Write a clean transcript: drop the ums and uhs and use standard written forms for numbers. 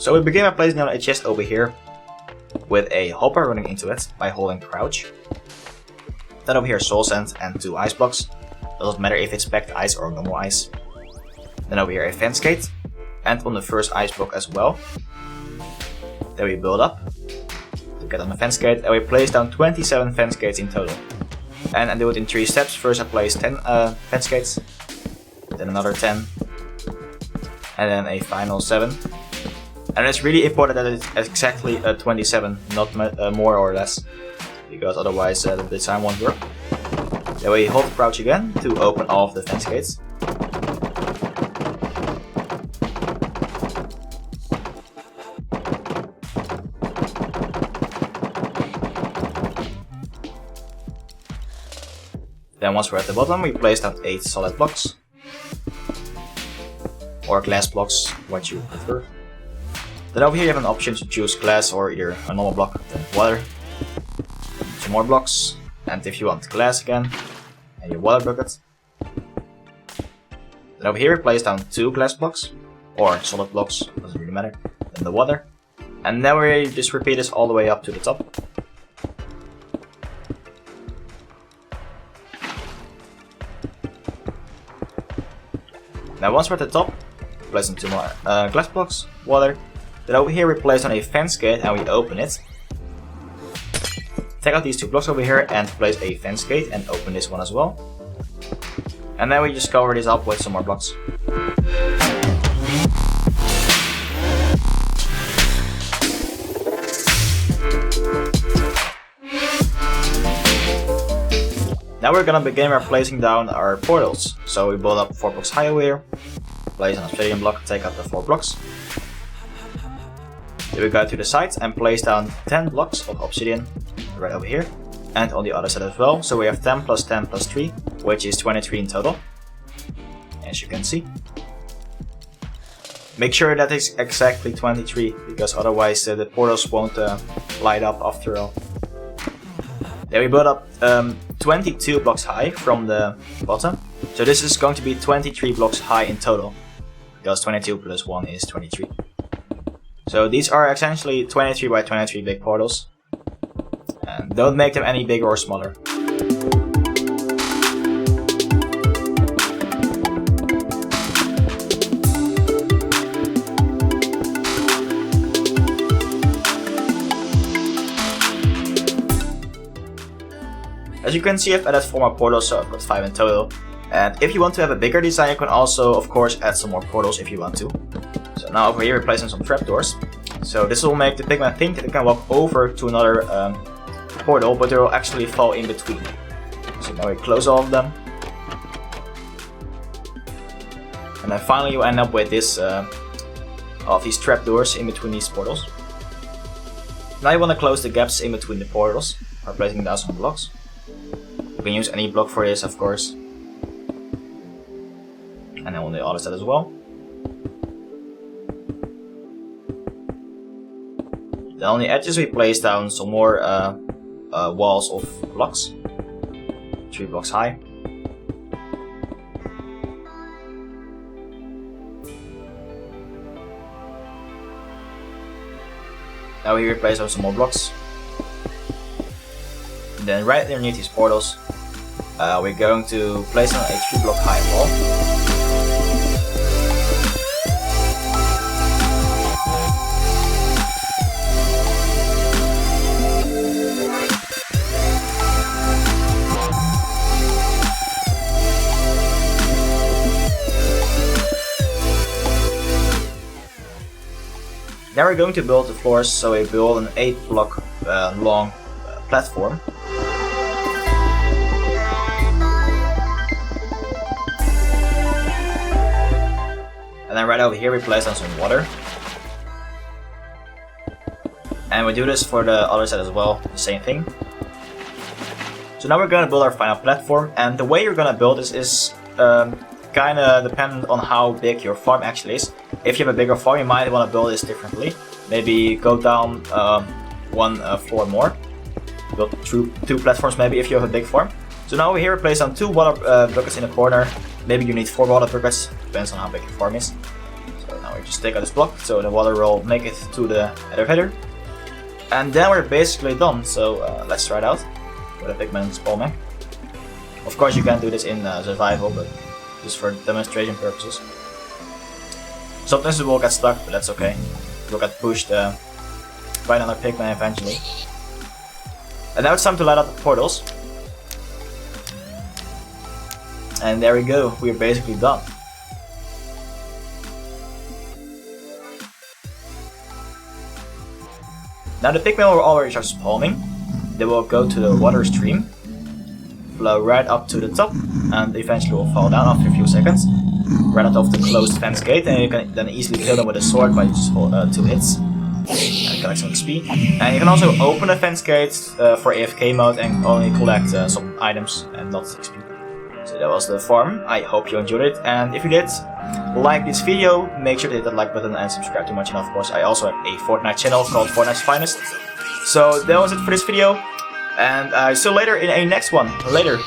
So we begin by placing down a chest over here with a hopper running into it by holding crouch. Then over here soul sand and 2 ice blocks. Doesn't matter if it's packed ice or normal ice. Then over here a fence gate, and on the first ice block as well. Then we build up to get on the fence gate, and we place down 27 fence gates in total. And I do it in 3 steps. First I place 10 fence gates, then another 10, and then a final 7. And it's really important that it's exactly 27, not more or less, because otherwise the design won't work. Then we hold crouch again to open all of the fence gates. Then once we're at the bottom, we place down 8 solid blocks. Or glass blocks, what you prefer. Then over here you have an option to choose glass or either a normal block, then water. 2 more blocks, and if you want glass again, and your water bucket. Then over here we place down 2 glass blocks, or solid blocks, doesn't really matter, then the water. And then we just repeat this all the way up to the top. Now once we're at the top, we place down 2 more glass blocks, water. Then over here we place on a fence gate and we open it. Take out these 2 blocks over here and place a fence gate and open this one as well. And then we just cover this up with some more blocks. Now we're gonna begin by placing down our portals. So we build up 4 blocks high over here, place an obsidian block, take out the 4 blocks. Then we go to the sides and place down 10 blocks of obsidian right over here, and on the other side as well. So we have 10 plus 10 plus 3, which is 23 in total, as you can see. Make sure that is exactly 23, because otherwise the portals won't light up after all. Then we build up 22 blocks high from the bottom. So this is going to be 23 blocks high in total, because 22 plus 1 is 23. So these are essentially 23 by 23 big portals. And don't make them any bigger or smaller. As you can see, I've added 4 more portals, so I've got 5 in total. And if you want to have a bigger design, you can also, of course, add some more portals if you want to. So now over here we're placing some trapdoors. So this will make the pigman think that they can walk over to another portal, but they will actually fall in between. So now we close all of them. And then finally you end up with this of these trapdoors in between these portals. Now you want to close the gaps in between the portals by placing down some blocks. You can use any block for this, of course. And then on the other side as well. Then on the edges we place down some more walls of blocks. 3 blocks high. Now we replace some more blocks. And then right underneath these portals, we're going to place on a 3 block high wall. Now we're going to build the floors, so we build an 8 block long platform. And then right over here we place down some water. And we do this for the other side as well, the same thing. So now we're going to build our final platform, and the way you're going to build this is kind of dependent on how big your farm actually is. If you have a bigger farm, you might want to build this differently. Maybe go down 1 floor more. Build 2 platforms maybe if you have a big farm. So now over here we place down 2 water buckets in the corner. Maybe you need 4 water buckets, depends on how big your farm is. So Now we just take out this block so the water will make it to the elevator. And then we're basically done, so let's try it out with a pigman spawning. Of course you can do this in survival, but just for demonstration purposes. Sometimes it will get stuck, but that's okay. It will get pushed by another pigman eventually. And now it's time to light up the portals. And there we go, we're basically done. Now the pigmen will already start spawning. They will go to the water stream, flow right up to the top, and eventually will fall down after a few seconds. Right out of the closed fence gate, and you can then easily kill them with a sword by just 2 hits. And collect some XP. And you can also open a fence gate for AFK mode and only collect some items and not XP. So that was the farm. I hope you enjoyed it, and if you did, like this video, make sure to hit that like button and subscribe to my channel. Of course, I also have a Fortnite channel called Fortnite's Finest. So that was it for this video, and see you later in a next one. Later.